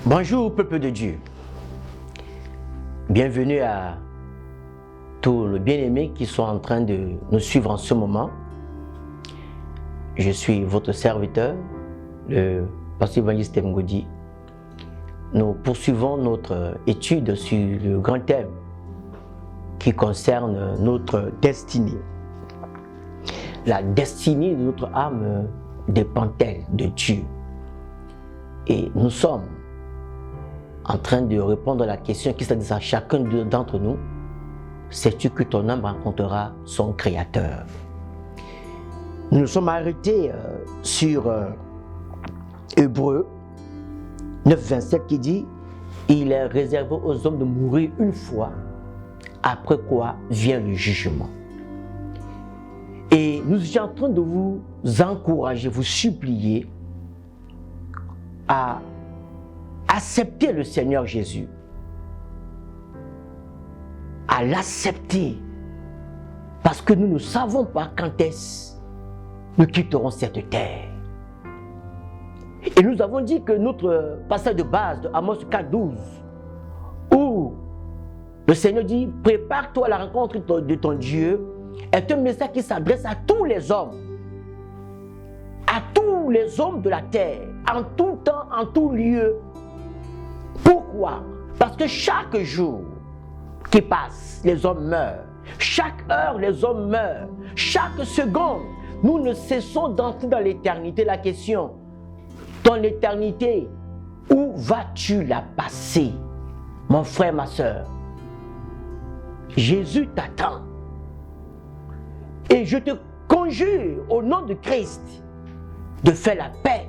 Bonjour peuple de Dieu, bienvenue à tous les bien-aimés qui sont en train de nous suivre en ce moment. Je suis votre serviteur, le pasteur évangéliste Ngodi. Nous poursuivons notre étude sur le grand thème qui concerne notre destinée. La destinée de notre âme dépend-elle de Dieu? Et nous sommes en train de répondre à la question qui s'adresse à chacun d'entre nous. Sais-tu que ton âme rencontrera son Créateur? Nous nous sommes arrêtés sur Hébreux 9,27 qui dit « Il est réservé aux hommes de mourir une fois, après quoi vient le jugement. » Et nous sommes en train de vous encourager, vous supplier à accepter le Seigneur Jésus, à l'accepter, parce que nous ne savons pas quand est-ce nous quitterons cette terre. Et nous avons dit que notre passage de base de Amos 4,12, où le Seigneur dit « Prépare-toi à la rencontre de ton Dieu », est un message qui s'adresse à tous les hommes de la terre, en tout temps, en tout lieu. Pourquoi? Parce que chaque jour qui passe, les hommes meurent. Chaque heure, les hommes meurent. Chaque seconde, nous ne cessons d'entrer dans l'éternité. La question, dans l'éternité, où vas-tu la passer, mon frère, ma soeur? Jésus t'attend. Et je te conjure au nom de Christ de faire la paix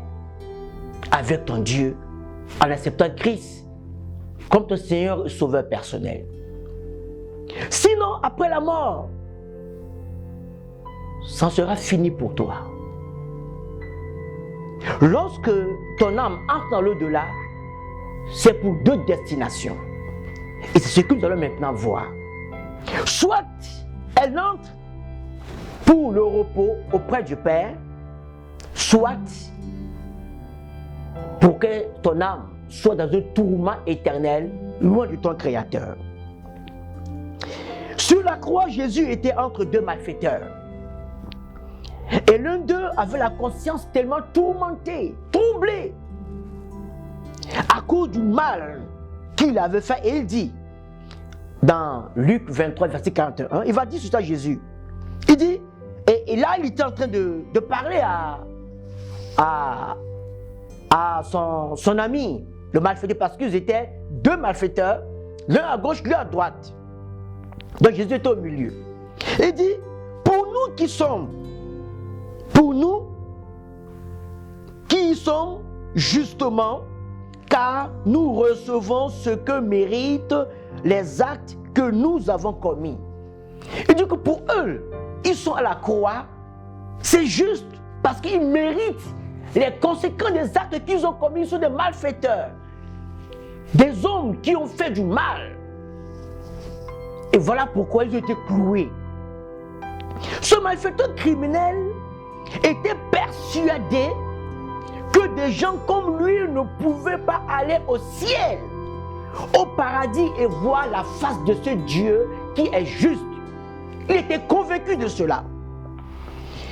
avec ton Dieu en acceptant Christ comme ton Seigneur et Sauveur personnel. Sinon, après la mort, ça sera fini pour toi. Lorsque ton âme entre dans l'au-delà, c'est pour deux destinations. Et c'est ce que nous allons maintenant voir. Soit elle entre pour le repos auprès du Père, soit pour que ton âme soit dans un tourment éternel, loin de ton Créateur. Sur la croix, Jésus était entre deux malfaiteurs. Et l'un d'eux avait la conscience tellement tourmentée, troublée, à cause du mal qu'il avait fait. Et il dit, dans Luc 23, verset 41, il va dire sur ça à Jésus. Il dit, et là il était en train de parler à son ami, le malfaiteur, parce qu'ils étaient deux malfaiteurs, l'un à gauche, l'un à droite. Donc Jésus était au milieu. Il dit, pour nous qui sommes justement, car nous recevons ce que méritent les actes que nous avons commis. Il dit que pour eux, ils sont à la croix, c'est juste parce qu'ils méritent les conséquences des actes qu'ils ont commis. Ils sont des malfaiteurs, des hommes qui ont fait du mal. Et voilà pourquoi ils ont été cloués. Ce malfaiteur criminel était persuadé que des gens comme lui ne pouvaient pas aller au ciel, au paradis et voir la face de ce Dieu qui est juste. Il était convaincu de cela.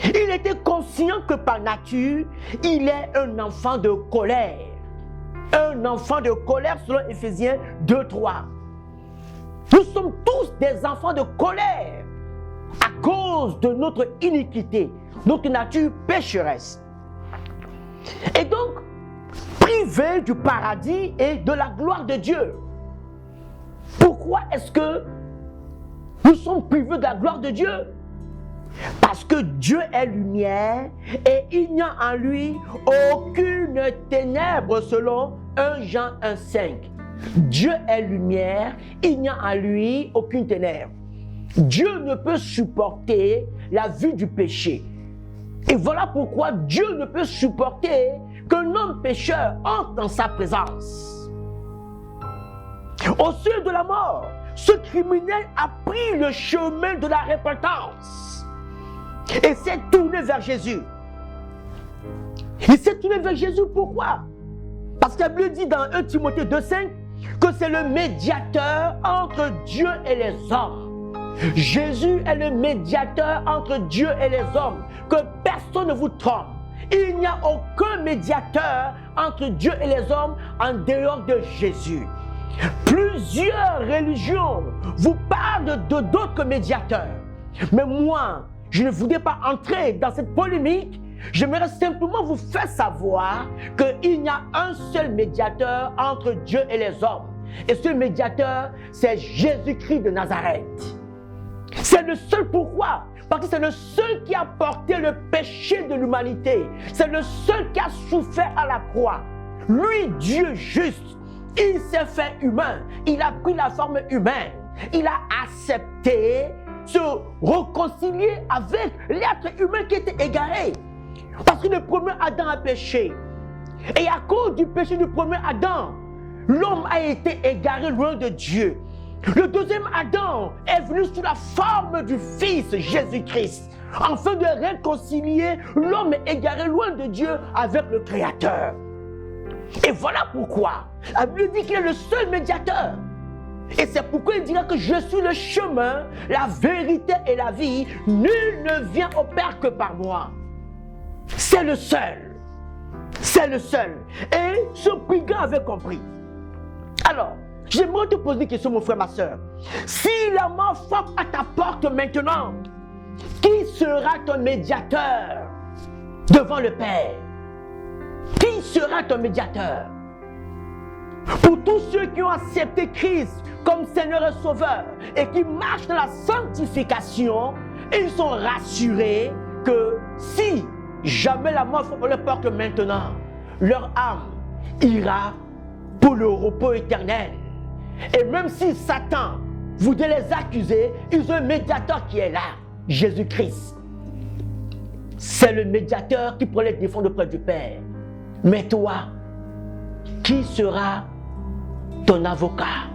Il était conscient que par nature, il est un enfant de colère. Un enfant de colère selon Éphésiens 2,3. Nous sommes tous des enfants de colère à cause de notre iniquité, notre nature pécheresse. Et donc, privés du paradis et de la gloire de Dieu. Pourquoi est-ce que nous sommes privés de la gloire de Dieu? Parce que Dieu est lumière et il n'y a en lui aucune ténèbre selon 1 Jean 1,5. Dieu est lumière, il n'y a en lui aucune ténèbre. Dieu ne peut supporter la vue du péché. Et voilà pourquoi Dieu ne peut supporter qu'un homme pécheur entre dans sa présence. Au seuil de la mort, ce criminel a pris le chemin de la repentance et s'est tourné vers Jésus. Il s'est tourné vers Jésus, pourquoi? Parce que la Bible dit dans 1 Timothée 2,5 que c'est le médiateur entre Dieu et les hommes. Jésus est le médiateur entre Dieu et les hommes. Que personne ne vous trompe. Il n'y a aucun médiateur entre Dieu et les hommes en dehors de Jésus. Plusieurs religions vous parlent de d'autres médiateurs. Mais moi, je ne voudrais pas entrer dans cette polémique. J'aimerais simplement vous faire savoir qu'il y a un seul médiateur entre Dieu et les hommes. Et ce médiateur, c'est Jésus-Christ de Nazareth. C'est le seul. Pourquoi? Parce que c'est le seul qui a porté le péché de l'humanité. C'est le seul qui a souffert à la croix. Lui, Dieu juste, il s'est fait humain. Il a pris la forme humaine. Il a accepté se réconcilier avec l'être humain qui était égaré. Parce que le premier Adam a péché. Et à cause du péché du premier Adam, l'homme a été égaré loin de Dieu. Le deuxième Adam est venu sous la forme du Fils Jésus-Christ, afin de réconcilier l'homme égaré loin de Dieu avec le Créateur. Et voilà pourquoi la Bible dit qu'il est le seul médiateur. Et c'est pourquoi il dira que je suis le chemin, la vérité et la vie. Nul ne vient au Père que par moi. C'est le seul. C'est le seul. Et ce brigand avait compris. Alors, j'aimerais te poser une question, mon frère, ma soeur. Si la mort frappe à ta porte maintenant, qui sera ton médiateur devant le Père? Qui sera ton médiateur? Pour tous ceux qui ont accepté Christ comme Seigneur et Sauveur et qui marchent dans la sanctification, ils sont rassurés que si jamais la mort frappe leur porte maintenant, leur âme ira pour le repos éternel. Et même si Satan voudrait les accuser, ils ont un médiateur qui est là, Jésus-Christ. C'est le médiateur qui pourrait les défendre auprès du Père. Mais toi, qui sera ton avocat?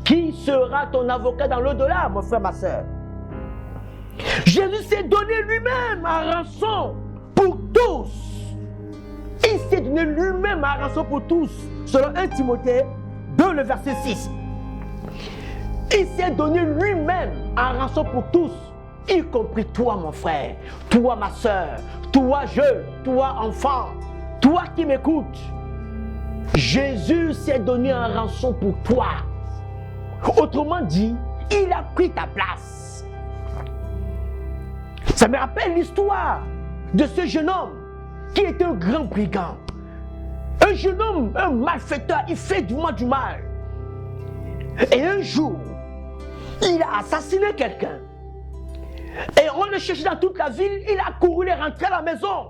Qui sera ton avocat dans l'au-delà, mon frère, ma soeur? Jésus s'est donné lui-même à rançon pour tous. Il s'est donné lui-même à rançon pour tous, selon 1 Timothée 2, le verset 6. Il s'est donné lui-même à rançon pour tous, y compris toi, mon frère, toi, ma soeur, toi, jeune, toi, enfant, toi qui m'écoutes. Jésus s'est donné en rançon pour toi. Autrement dit, il a pris ta place. Ça me rappelle l'histoire de ce jeune homme qui était un grand brigand. Un jeune homme, un malfaiteur, il fait du mal. Et un jour, il a assassiné quelqu'un. Et on le cherchait dans toute la ville, il a couru, il est rentré à la maison.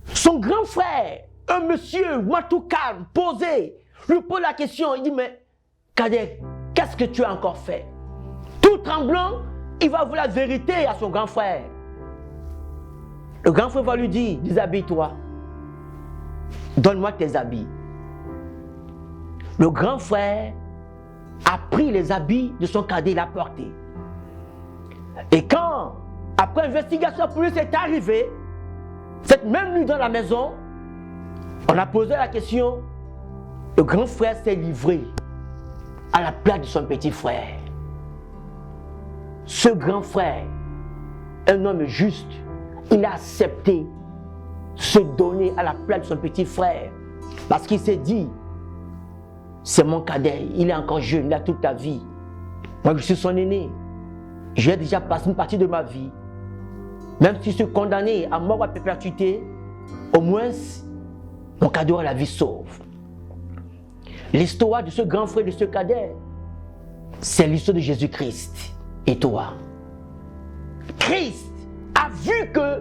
Son grand frère, un monsieur, tout calme, posé, lui pose la question, il dit, mais Cadet, qu'est-ce que tu as encore fait? Tout tremblant, il va avouer la vérité à son grand frère. Le grand frère va lui dire, déshabille-toi. Donne-moi tes habits. Le grand frère a pris les habits de son cadet, il l'a porté. Et quand, après investigation, la police est arrivée, cette même nuit dans la maison, on a posé la question, le grand frère s'est livré à la place de son petit frère. Ce grand frère, un homme juste, il a accepté se donner à la place de son petit frère parce qu'il s'est dit, c'est mon cadet, il est encore jeune, il a toute la vie. Moi, je suis son aîné. J'ai déjà passé une partie de ma vie. Même si je suis condamné à mort à perpétuité, au moins, mon cadet a la vie sauve. L'histoire de ce grand frère, de ce cadet, c'est l'histoire de Jésus-Christ et toi. Christ a vu que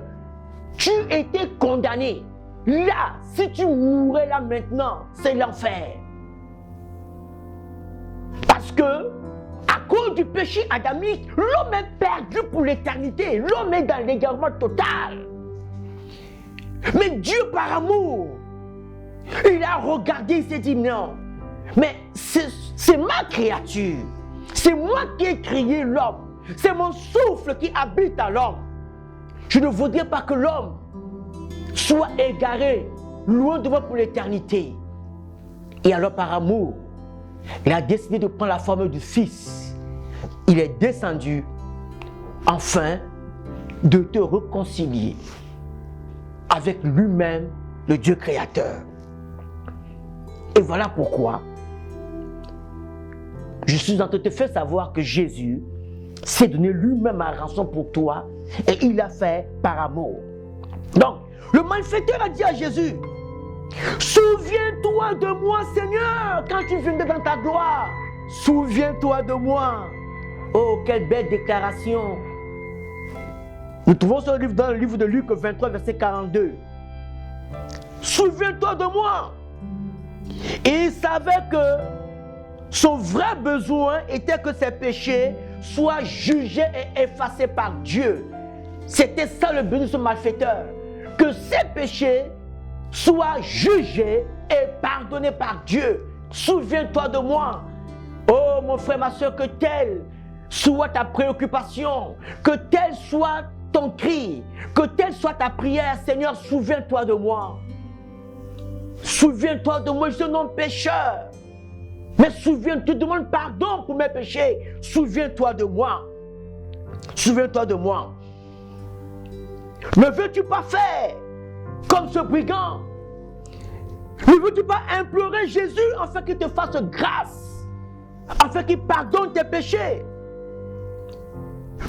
tu étais condamné. Là, si tu mourais là maintenant, c'est l'enfer. Parce que, à cause du péché adamique, l'homme est perdu pour l'éternité. L'homme est dans l'égarement total. Mais Dieu, par amour, il a regardé, il s'est dit non. Mais c'est ma créature. C'est moi qui ai créé l'homme. C'est mon souffle qui habite à l'homme. Je ne voudrais pas que l'homme soit égaré loin de moi pour l'éternité. Et alors par amour, il a décidé de prendre la forme du Fils. Il est descendu afin de te réconcilier avec lui-même, le Dieu créateur. Et voilà pourquoi je suis en train de te faire savoir que Jésus s'est donné lui-même à rançon pour toi et il l'a fait par amour. Donc, le malfaiteur a dit à Jésus, souviens-toi de moi, Seigneur, quand tu viendras dans ta gloire. Souviens-toi de moi. Oh, quelle belle déclaration. Nous trouvons ce livre dans le livre de Luc 23, verset 42. Souviens-toi de moi. Et il savait que son vrai besoin était que ses péchés soient jugés et effacés par Dieu. C'était ça le besoin de ce malfaiteur. Que ses péchés soient jugés et pardonnés par Dieu. Souviens-toi de moi. Oh mon frère, ma soeur, que telle soit ta préoccupation, que tel soit ton cri, que telle soit ta prière. Seigneur, souviens-toi de moi. Souviens-toi de moi, je suis un homme pécheur. Mais souviens-toi, demande pardon pour mes péchés. Souviens-toi de moi. Souviens-toi de moi. Ne veux-tu pas faire comme ce brigand? Ne veux-tu pas implorer Jésus afin qu'il te fasse grâce, afin qu'il pardonne tes péchés?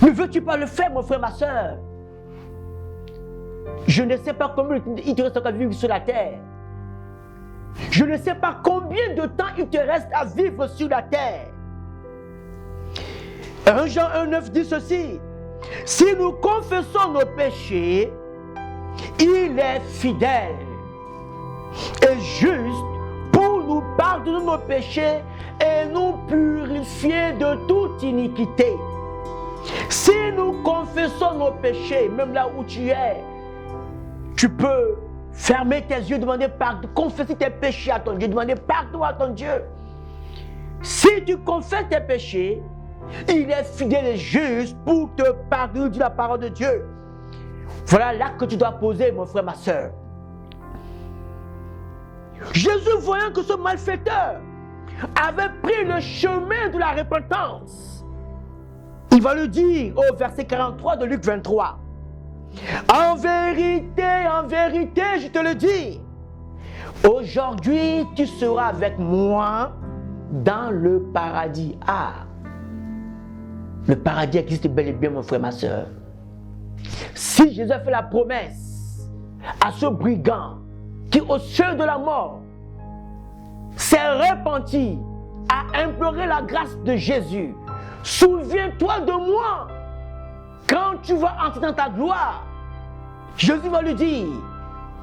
Ne veux-tu pas le faire, mon frère, ma soeur? Je ne sais pas combien il te reste encore à vivre sur la terre. Je ne sais pas combien de temps il te reste à vivre sur la terre. 1 Jean 1,9 dit ceci. Si nous confessons nos péchés, il est fidèle et juste pour nous pardonner nos péchés et nous purifier de toute iniquité. Si nous confessons nos péchés, même là où tu es, tu peux fermer tes yeux, demander pardon, confesser tes péchés à ton Dieu, demander pardon à ton Dieu. Si tu confesses tes péchés, il est fidèle et juste pour te pardonner, dit la parole de Dieu. Voilà l'acte que tu dois poser, mon frère, ma soeur. Jésus, voyant que ce malfaiteur avait pris le chemin de la repentance, il va le dire au verset 43 de Luc 23. En vérité, je te le dis, aujourd'hui tu seras avec moi dans le paradis. Ah, le paradis existe bel et bien, mon frère, ma soeur. Si Jésus a fait la promesse à ce brigand qui, au seuil de la mort, s'est repenti, a imploré la grâce de Jésus, souviens-toi de moi quand tu vas entrer dans ta gloire. Jésus va lui dire,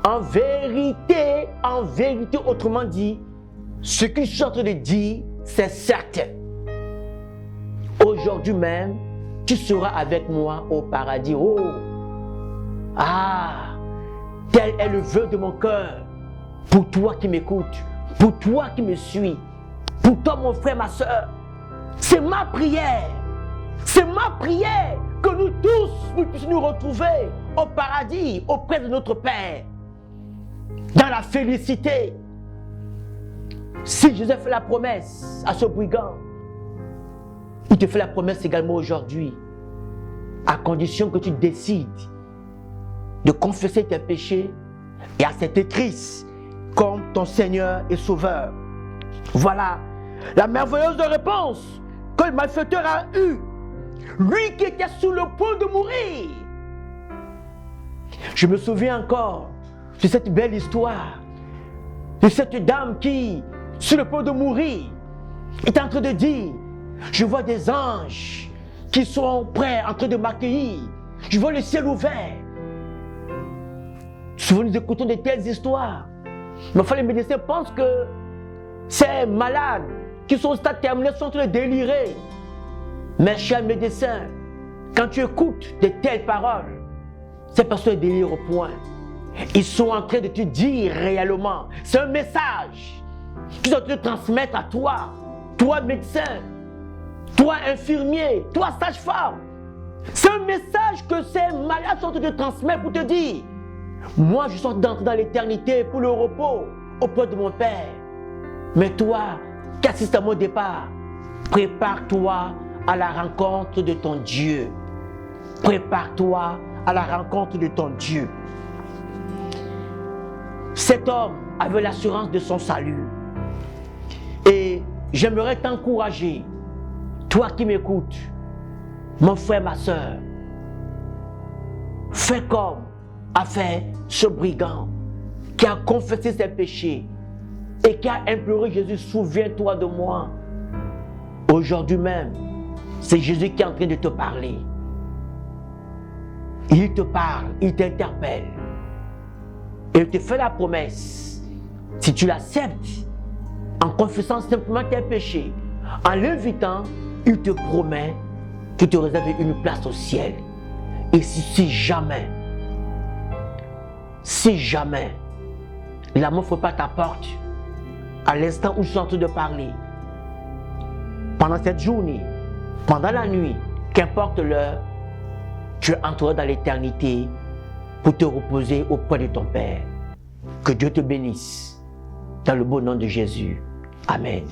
en vérité, autrement dit, ce que je suis en train de dire, c'est certain. Aujourd'hui même, tu seras avec moi au paradis. Oh! Ah! Tel est le vœu de mon cœur. Pour toi qui m'écoutes, pour toi qui me suis, pour toi mon frère, ma soeur. C'est ma prière. C'est ma prière que nous tous, nous puissions nous retrouver au paradis, auprès de notre Père. Dans la félicité. Si Jésus fait la promesse à ce brigand, il te fait la promesse également aujourd'hui, à condition que tu décides de confesser tes péchés et accepter Christ comme ton Seigneur et Sauveur. Voilà la merveilleuse réponse que le malfaiteur a eue, lui qui était sur le point de mourir. Je me souviens encore de cette belle histoire, de cette dame qui, sur le point de mourir, est en train de dire, je vois des anges qui sont prêts, en train de m'accueillir. Je vois le ciel ouvert. Souvent nous écoutons de telles histoires. Mais enfin, les médecins pensent que ces malades qui sont au stade terminal sont en train de délirer. Mais cher médecin, quand tu écoutes de telles paroles, ces personnes ne délirent au point. Ils sont en train de te dire réellement, c'est un message qu'ils sont en train de transmettre à toi, toi médecin, toi infirmier, toi sage-femme. C'est un message que ces malades sont en train de transmettre pour te dire, Moi, je sors d'entrer dans l'éternité pour le repos auprès de mon Père. Mais toi, qui assistes à mon départ, prépare-toi à la rencontre de ton Dieu. Prépare-toi à la rencontre de ton Dieu. Cet homme avait l'assurance de son salut. Et j'aimerais t'encourager, toi qui m'écoutes, mon frère, ma soeur, fais comme a fait ce brigand qui a confessé ses péchés et qui a imploré Jésus, souviens-toi de moi. Aujourd'hui même, c'est Jésus qui est en train de te parler. Il te parle, il t'interpelle. Et il te fait la promesse, si tu l'acceptes, en confessant simplement tes péchés, en l'invitant, il te promet qu'il te réserve une place au ciel. Et si jamais l'amour ne frappe pas ta porte, à l'instant où je suis en train de parler, pendant cette journée, pendant la nuit, qu'importe l'heure, tu entreras dans l'éternité pour te reposer auprès de ton Père. Que Dieu te bénisse. Dans le beau nom de Jésus. Amen.